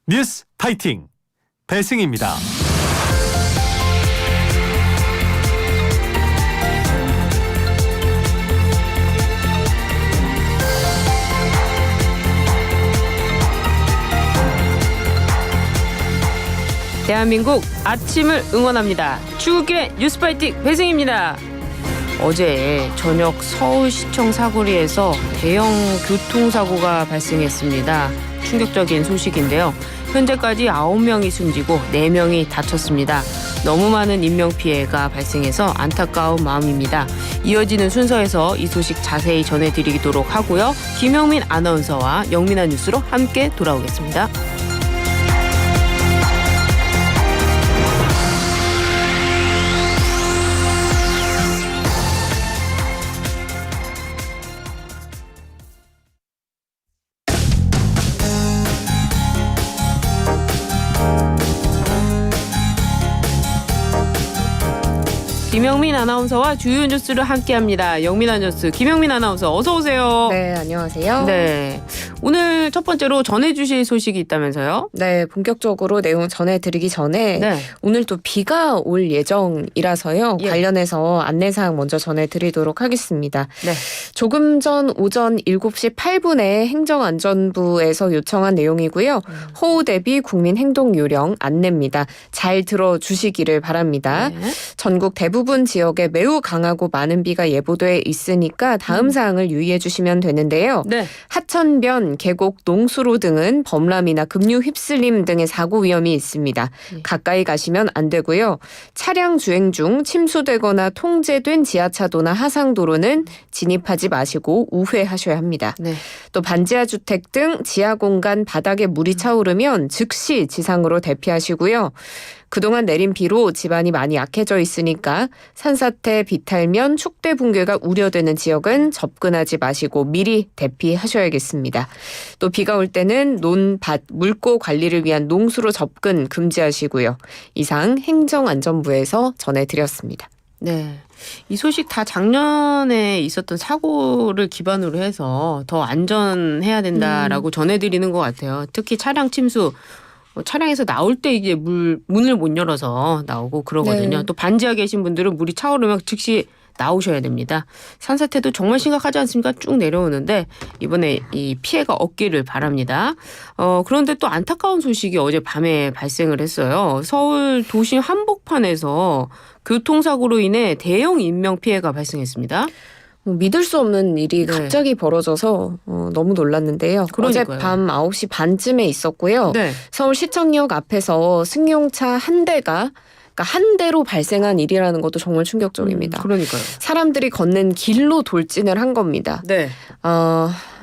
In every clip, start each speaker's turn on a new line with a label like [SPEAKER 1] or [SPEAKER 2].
[SPEAKER 1] 뉴스 파이팅 배승입니다.
[SPEAKER 2] 대한민국 아침을 응원합니다. 출근길의 뉴스파이팅 배승입니다. 어제 저녁 서울시청 사거리에서 대형 교통사고가 발생했습니다. 충격적인 소식인데요. 현재까지 9명이 숨지고 4명이 다쳤습니다. 너무 많은 인명피해가 발생해서 안타까운 마음입니다. 이어지는 순서에서 이 소식 자세히 전해드리도록 하고요. 김영민 아나운서와 영민한 뉴스로 함께 돌아오겠습니다. 김영민 아나운서와 주요 뉴스를 함께합니다. 영민한 뉴스 김영민 아나운서 어서 오세요.
[SPEAKER 3] 네, 안녕하세요.
[SPEAKER 2] 네, 오늘 첫 번째로 전해주실 소식이 있다면서요?
[SPEAKER 3] 네, 본격적으로 내용 전해드리기 전에
[SPEAKER 2] 네.
[SPEAKER 3] 오늘 또 비가 올 예정이라서요.
[SPEAKER 2] 예.
[SPEAKER 3] 관련해서 안내사항 먼저 전해드리도록 하겠습니다.
[SPEAKER 2] 네.
[SPEAKER 3] 조금 전 오전 7시 8분에 행정안전부에서 요청한 내용이고요. 호우 대비 국민행동요령 안내입니다. 잘 들어주시기를 바랍니다.
[SPEAKER 2] 네.
[SPEAKER 3] 전국 대부분 지역에 매우 강하고 많은 비가 예보돼 있으니까 다음 사항을 유의해 주시면 되는데요.
[SPEAKER 2] 네.
[SPEAKER 3] 하천변, 계곡, 농수로 등은 범람이나 급류 휩쓸림 등의 사고 위험이 있습니다. 가까이 가시면 안 되고요. 차량 주행 중 침수되거나 통제된 지하차도나 하상도로는 진입하지 마시고 우회하셔야 합니다.
[SPEAKER 2] 네.
[SPEAKER 3] 또 반지하 주택 등 지하 공간 바닥에 물이 차오르면 즉시 지상으로 대피하시고요. 그동안 내린 비로 집안이 많이 약해져 있으니까 산사태, 비탈면, 축대 붕괴가 우려되는 지역은 접근하지 마시고 미리 대피하셔야겠습니다. 또 비가 올 때는 논, 밭, 물고 관리를 위한 농수로 접근 금지하시고요. 이상 행정안전부에서 전해드렸습니다.
[SPEAKER 2] 네. 이 소식 다 작년에 있었던 사고를 기반으로 해서 더 안전해야 된다라고 전해드리는 것 같아요. 특히 차량 침수. 차량에서 나올 때 이제 문을 못 열어서 나오고 그러거든요.
[SPEAKER 3] 네.
[SPEAKER 2] 또 반지하 계신 분들은 물이 차오르면 즉시 나오셔야 됩니다. 산사태도 정말 심각하지 않습니까? 쭉 내려오는데 이번에 이 피해가 없기를 바랍니다. 그런데 또 안타까운 소식이 어제 밤에 발생을 했어요. 서울 도심 한복판에서 교통사고로 인해 대형 인명피해가 발생했습니다.
[SPEAKER 3] 믿을 수 없는 일이
[SPEAKER 2] 네.
[SPEAKER 3] 갑자기 벌어져서 너무 놀랐는데요.
[SPEAKER 2] 그러니까요.
[SPEAKER 3] 어제 밤 9시 반쯤에 있었고요.
[SPEAKER 2] 네.
[SPEAKER 3] 서울시청역 앞에서 승용차 한 대가 한 대로 발생한 일이라는 것도 정말 충격적입니다.
[SPEAKER 2] 그러니까요.
[SPEAKER 3] 사람들이 걷는 길로 돌진을 한 겁니다.
[SPEAKER 2] 네.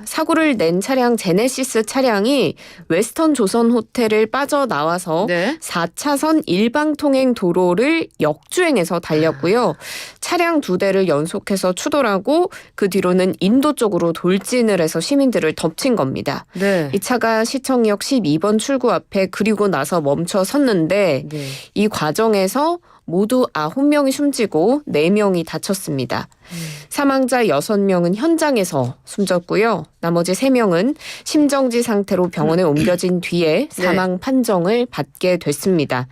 [SPEAKER 3] 사고를 낸 차량 제네시스 차량이 웨스턴 조선 호텔을 빠져나와서
[SPEAKER 2] 네.
[SPEAKER 3] 4차선 일방통행 도로를 역주행해서 달렸고요. 차량 2대를 연속해서 추돌하고 그 뒤로는 인도 쪽으로 돌진을 해서 시민들을 덮친 겁니다.
[SPEAKER 2] 네.
[SPEAKER 3] 이 차가 시청역 12번 출구 앞에 그리고 나서 멈춰 섰는데
[SPEAKER 2] 네.
[SPEAKER 3] 이 과정에서 모두 9명이 숨지고 4명이 다쳤습니다. 사망자 6명은 현장에서 숨졌고요. 나머지 3명은 심정지 상태로 병원에 옮겨진 뒤에 사망 판정을 받게 됐습니다.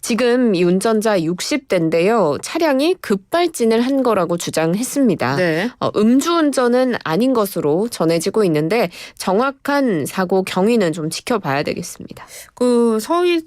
[SPEAKER 3] 지금 이 운전자 60대인데요. 차량이 급발진을 한 거라고 주장했습니다.
[SPEAKER 2] 네.
[SPEAKER 3] 음주운전은 아닌 것으로 전해지고 있는데 정확한 사고 경위는 좀 지켜봐야 되겠습니다.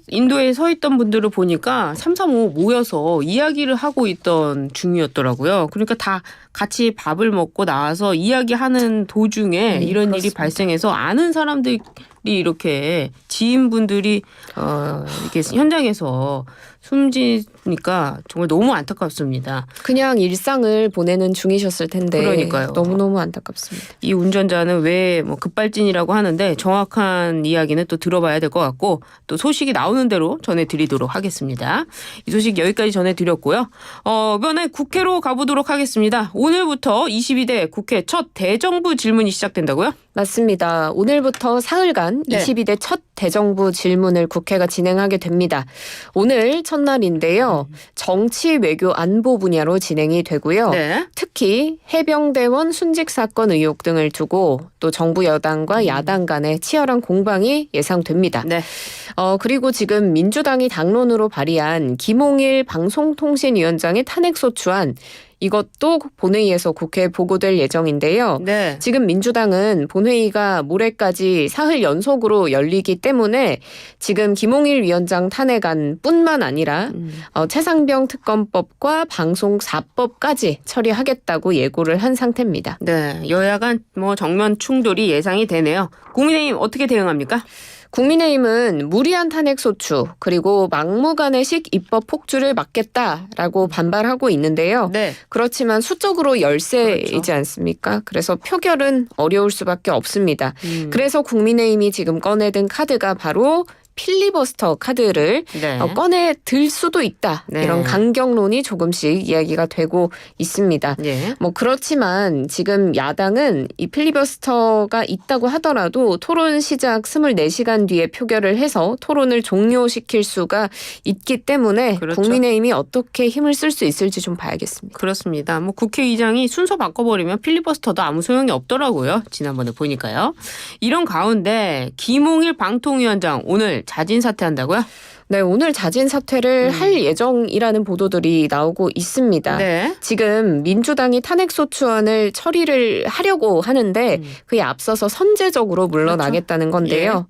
[SPEAKER 2] 인도에 서 있던 분들을 보니까 335 모여서 이야기를 하고 있던 중이었더라고요. 그러니까 다 같이 밥을 먹고 나와서 이야기하는 도중에 이런 일이
[SPEAKER 3] 그렇습니다.
[SPEAKER 2] 발생해서 아는 사람들이 이렇게 지인분들이 이렇게 현장에서 숨지니까 정말 너무 안타깝습니다.
[SPEAKER 3] 그냥 일상을 보내는 중이셨을 텐데
[SPEAKER 2] 그러니까요.
[SPEAKER 3] 너무너무 안타깝습니다.
[SPEAKER 2] 이 운전자는 왜 급발진이라고 하는데 정확한 이야기는 또 들어봐야 될 것 같고 또 소식이 나오는 대로 전해드리도록 하겠습니다. 이 소식 여기까지 전해드렸고요. 이번에 국회로 가보도록 하겠습니다. 오늘부터 22대 국회 첫 대정부 질문이 시작된다고요?
[SPEAKER 3] 맞습니다. 오늘부터 사흘간 동안
[SPEAKER 2] 네.
[SPEAKER 3] 22대 첫 대정부 질문을 국회가 진행하게 됩니다. 오늘 첫날인데요. 정치, 외교, 안보 분야로 진행이 되고요.
[SPEAKER 2] 네.
[SPEAKER 3] 특히 해병대원 순직 사건 의혹 등을 두고 또 정부 여당과 야당 간의 치열한 공방이 예상됩니다.
[SPEAKER 2] 네.
[SPEAKER 3] 그리고 지금 민주당이 당론으로 발의한 김홍일 방송통신위원장의 탄핵소추안 이것도 본회의에서 국회에 보고될 예정인데요.
[SPEAKER 2] 네.
[SPEAKER 3] 지금 민주당은 본회의가 모레까지 사흘 연속으로 열리기 때문에 지금 김홍일 위원장 탄핵안뿐만 아니라 최상병 특검법과 방송 4법까지 처리하겠다고 예고를 한 상태입니다.
[SPEAKER 2] 네. 여야 간 뭐 정면 충돌이 예상이 되네요. 국민의힘 어떻게 대응합니까?
[SPEAKER 3] 국민의힘은 무리한 탄핵소추 그리고 막무가내식 입법 폭주를 막겠다라고 반발하고 있는데요.
[SPEAKER 2] 네.
[SPEAKER 3] 그렇지만 수적으로 열세이지
[SPEAKER 2] 그렇죠.
[SPEAKER 3] 않습니까? 그래서 표결은 어려울 수밖에 없습니다. 그래서 국민의힘이 지금 꺼내든 카드가 바로 필리버스터 카드를
[SPEAKER 2] 네.
[SPEAKER 3] 꺼내 들 수도 있다.
[SPEAKER 2] 네.
[SPEAKER 3] 이런 강경론이 조금씩 이야기가 되고 있습니다.
[SPEAKER 2] 예.
[SPEAKER 3] 뭐 그렇지만 지금 야당은 이 필리버스터가 있다고 하더라도 토론 시작 24시간 뒤에 표결을 해서 토론을 종료시킬 수가 있기 때문에
[SPEAKER 2] 그렇죠.
[SPEAKER 3] 국민의힘이 어떻게 힘을 쓸 수 있을지 좀 봐야겠습니다.
[SPEAKER 2] 그렇습니다. 뭐 국회의장이 순서 바꿔버리면 필리버스터도 아무 소용이 없더라고요. 지난번에 보니까요. 이런 가운데 김홍일 방통위원장 오늘 자진 사퇴한다고요?
[SPEAKER 3] 네, 오늘 자진 사퇴를 할 예정이라는 보도들이 나오고 있습니다.
[SPEAKER 2] 네.
[SPEAKER 3] 지금 민주당이 탄핵소추안을 처리를 하려고 하는데 그에 앞서서 선제적으로 물러나겠다는 건데요.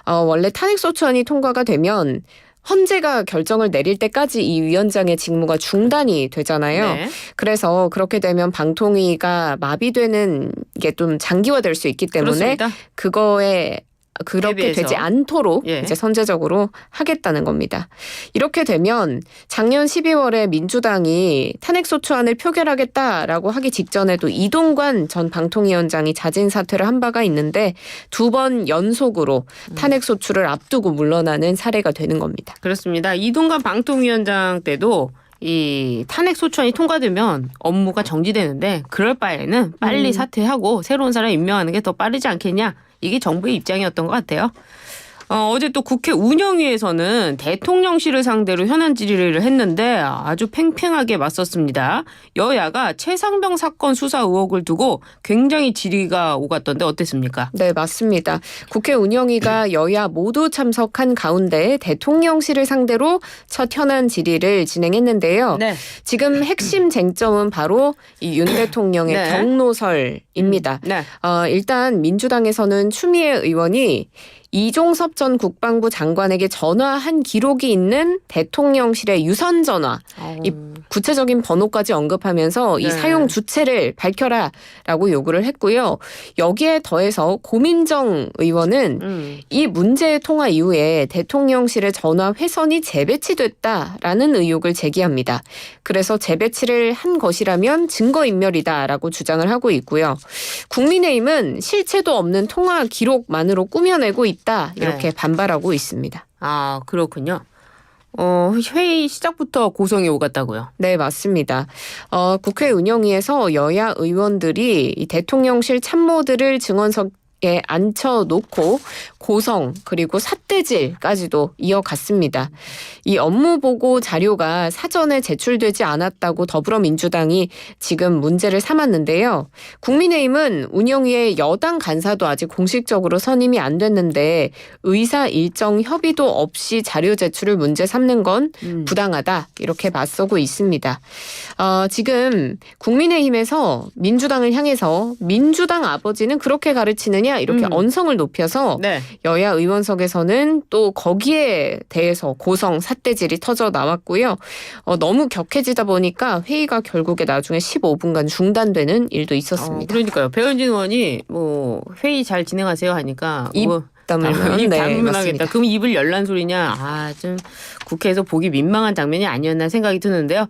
[SPEAKER 3] 원래 탄핵소추안이 통과가 되면 헌재가 결정을 내릴 때까지 이 위원장의 직무가 중단이 되잖아요.
[SPEAKER 2] 네.
[SPEAKER 3] 그래서 그렇게 되면 방통위가 마비되는 게 좀 장기화될 수 있기 때문에
[SPEAKER 2] 그렇습니다.
[SPEAKER 3] 그거에 그렇게
[SPEAKER 2] 대비해서.
[SPEAKER 3] 되지 않도록
[SPEAKER 2] 예.
[SPEAKER 3] 이제 선제적으로 하겠다는 겁니다. 이렇게 되면 작년 12월에 민주당이 탄핵소추안을 표결하겠다라고 하기 직전에도 이동관 전 방통위원장이 자진 사퇴를 한 바가 있는데 2번 연속으로 탄핵소추를 앞두고 물러나는 사례가 되는 겁니다.
[SPEAKER 2] 그렇습니다. 이동관 방통위원장 때도 이 탄핵소추안이 통과되면 업무가 정지되는데 그럴 바에는 빨리 사퇴하고 새로운 사람 임명하는 게 더 빠르지 않겠냐. 이게 정부의 입장이었던 것 같아요. 어제 또 국회 운영위에서는 대통령실을 상대로 현안 질의를 했는데 아주 팽팽하게 맞섰습니다. 여야가 최상병 사건 수사 의혹을 두고 굉장히 질의가 오갔던데 어땠습니까?
[SPEAKER 3] 네, 맞습니다. 국회 운영위가 여야 모두 참석한 가운데 대통령실을 상대로 첫 현안 질의를 진행했는데요.
[SPEAKER 2] 네.
[SPEAKER 3] 지금 핵심 쟁점은 바로 이 윤 대통령의
[SPEAKER 2] 네.
[SPEAKER 3] 경로설입니다.
[SPEAKER 2] 네.
[SPEAKER 3] 일단 민주당에서는 추미애 의원이 이종섭 전 국방부 장관에게 전화한 기록이 있는 대통령실의 유선 전화, 이 구체적인 번호까지 언급하면서 이
[SPEAKER 2] 네.
[SPEAKER 3] 사용 주체를 밝혀라라고 요구를 했고요. 여기에 더해서 고민정 의원은 이 문제 통화 이후에 대통령실의 전화 회선이 재배치됐다라는 의혹을 제기합니다. 그래서 재배치를 한 것이라면 증거인멸이다라고 주장을 하고 있고요. 국민의힘은 실체도 없는 통화 기록만으로 꾸며내고 있다 이렇게
[SPEAKER 2] 네.
[SPEAKER 3] 반발하고 있습니다.
[SPEAKER 2] 아, 그렇군요. 회의 시작부터 고성이 오갔다고요.
[SPEAKER 3] 네, 맞습니다. 국회 운영위에서 여야 의원들이 이 대통령실 참모들을 증언석에 앉혀놓고 고성 그리고 삿대질까지도 이어갔습니다. 이 업무보고 자료가 사전에 제출되지 않았다고 더불어민주당이 지금 문제를 삼았는데요. 국민의힘은 운영위에 여당 간사도 아직 공식적으로 선임이 안 됐는데 의사 일정 협의도 없이 자료 제출을 문제 삼는 건 부당하다 이렇게 맞서고 있습니다. 지금 국민의힘에서 민주당을 향해서 민주당 아버지는 그렇게 가르치느냐 이렇게 언성을 높여서
[SPEAKER 2] 네.
[SPEAKER 3] 여야 의원석에서는 또 거기에 대해서 고성 삿대질이 터져 나왔고요. 너무 격해지다 보니까 회의가 결국에 나중에 15분간 중단되는 일도 있었습니다.
[SPEAKER 2] 그러니까요. 배현진 의원이 뭐 회의 잘 진행하세요 하니까
[SPEAKER 3] 입 다물면
[SPEAKER 2] 입
[SPEAKER 3] 네,
[SPEAKER 2] 다물면
[SPEAKER 3] 맞습니다.
[SPEAKER 2] 하겠다. 그럼 입을 열란 소리냐. 좀 국회에서 보기 민망한 장면이 아니었나 생각이 드는데요.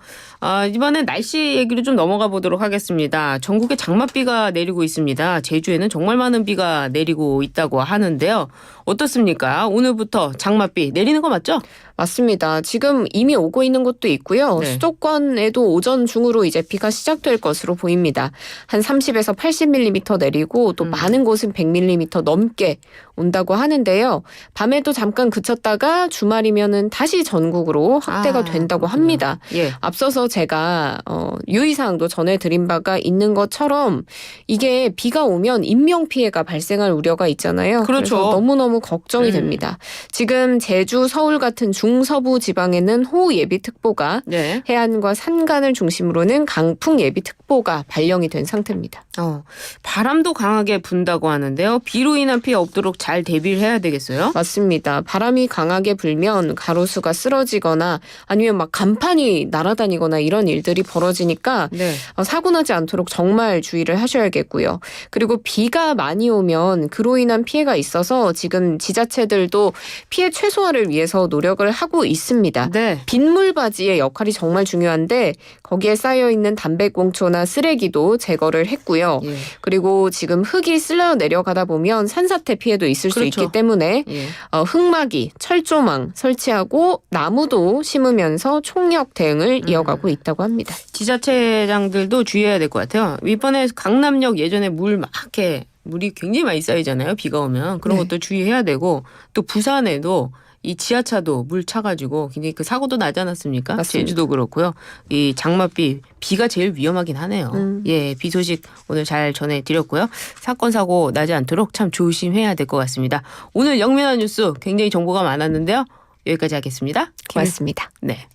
[SPEAKER 2] 이번엔 날씨 얘기로 좀 넘어가 보도록 하겠습니다. 전국에 장맛비가 내리고 있습니다. 제주에는 정말 많은 비가 내리고 있다고 하는데요. 어떻습니까? 오늘부터 장맛비 내리는 거 맞죠?
[SPEAKER 3] 맞습니다. 지금 이미 오고 있는 곳도 있고요.
[SPEAKER 2] 네.
[SPEAKER 3] 수도권에도 오전 중으로 이제 비가 시작될 것으로 보입니다. 한 30에서 80mm 내리고 또 많은 곳은 100mm 넘게 온다고 있다고 하는데요. 밤에도 잠깐 그쳤다가 주말이면은 다시 전국으로 확대가 된다고
[SPEAKER 2] 그렇군요.
[SPEAKER 3] 합니다.
[SPEAKER 2] 예.
[SPEAKER 3] 앞서서 제가 유의사항도 전해드린 바가 있는 것처럼 이게 비가 오면 인명피해가 발생할 우려가 있잖아요.
[SPEAKER 2] 그렇죠.
[SPEAKER 3] 그래서 너무너무 걱정이 됩니다. 지금 제주, 서울 같은 중서부 지방에는 호우예비특보가
[SPEAKER 2] 네.
[SPEAKER 3] 해안과 산간을 중심으로는 강풍예비특보가 발령이 된 상태입니다.
[SPEAKER 2] 바람도 강하게 분다고 하는데요. 비로 인한 피해 없도록 잘 대비를 해야 되겠어요?
[SPEAKER 3] 맞습니다. 바람이 강하게 불면 가로수가 쓰러지거나 아니면 막 간판이 날아다니거나 이런 일들이 벌어지니까
[SPEAKER 2] 네.
[SPEAKER 3] 사고 나지 않도록 정말 주의를 하셔야겠고요. 그리고 비가 많이 오면 그로 인한 피해가 있어서 지금 지자체들도 피해 최소화를 위해서 노력을 하고 있습니다.
[SPEAKER 2] 네.
[SPEAKER 3] 빗물바지의 역할이 정말 중요한데 거기에 쌓여있는 담배꽁초나 쓰레기도 제거를 했고요.
[SPEAKER 2] 예.
[SPEAKER 3] 그리고 지금 흙이 쓸려 내려가다 보면 산사태 피해도 있을 수
[SPEAKER 2] 그렇죠.
[SPEAKER 3] 있기 때문에
[SPEAKER 2] 예.
[SPEAKER 3] 흙막이, 철조망 설치하고 나무도 심으면서 총력 대응을 이어가고 있다고 합니다.
[SPEAKER 2] 지자체장들도 주의해야 될 것 같아요. 이번에 강남역 예전에 물이 굉장히 많이 쌓이잖아요. 비가 오면. 그런
[SPEAKER 3] 네.
[SPEAKER 2] 것도 주의해야 되고 또 부산에도 이 지하차도 물 차가지고 굉장히 그 사고도 나지 않았습니까?
[SPEAKER 3] 맞습니다.
[SPEAKER 2] 제주도 그렇고요. 이 장맛비 비가 제일 위험하긴 하네요. 예, 비 소식 오늘 잘 전해드렸고요. 사건 사고 나지 않도록 참 조심해야 될 것 같습니다. 오늘 영민한 뉴스 굉장히 정보가 많았는데요. 여기까지 하겠습니다.
[SPEAKER 3] 고맙습니다.
[SPEAKER 2] 네.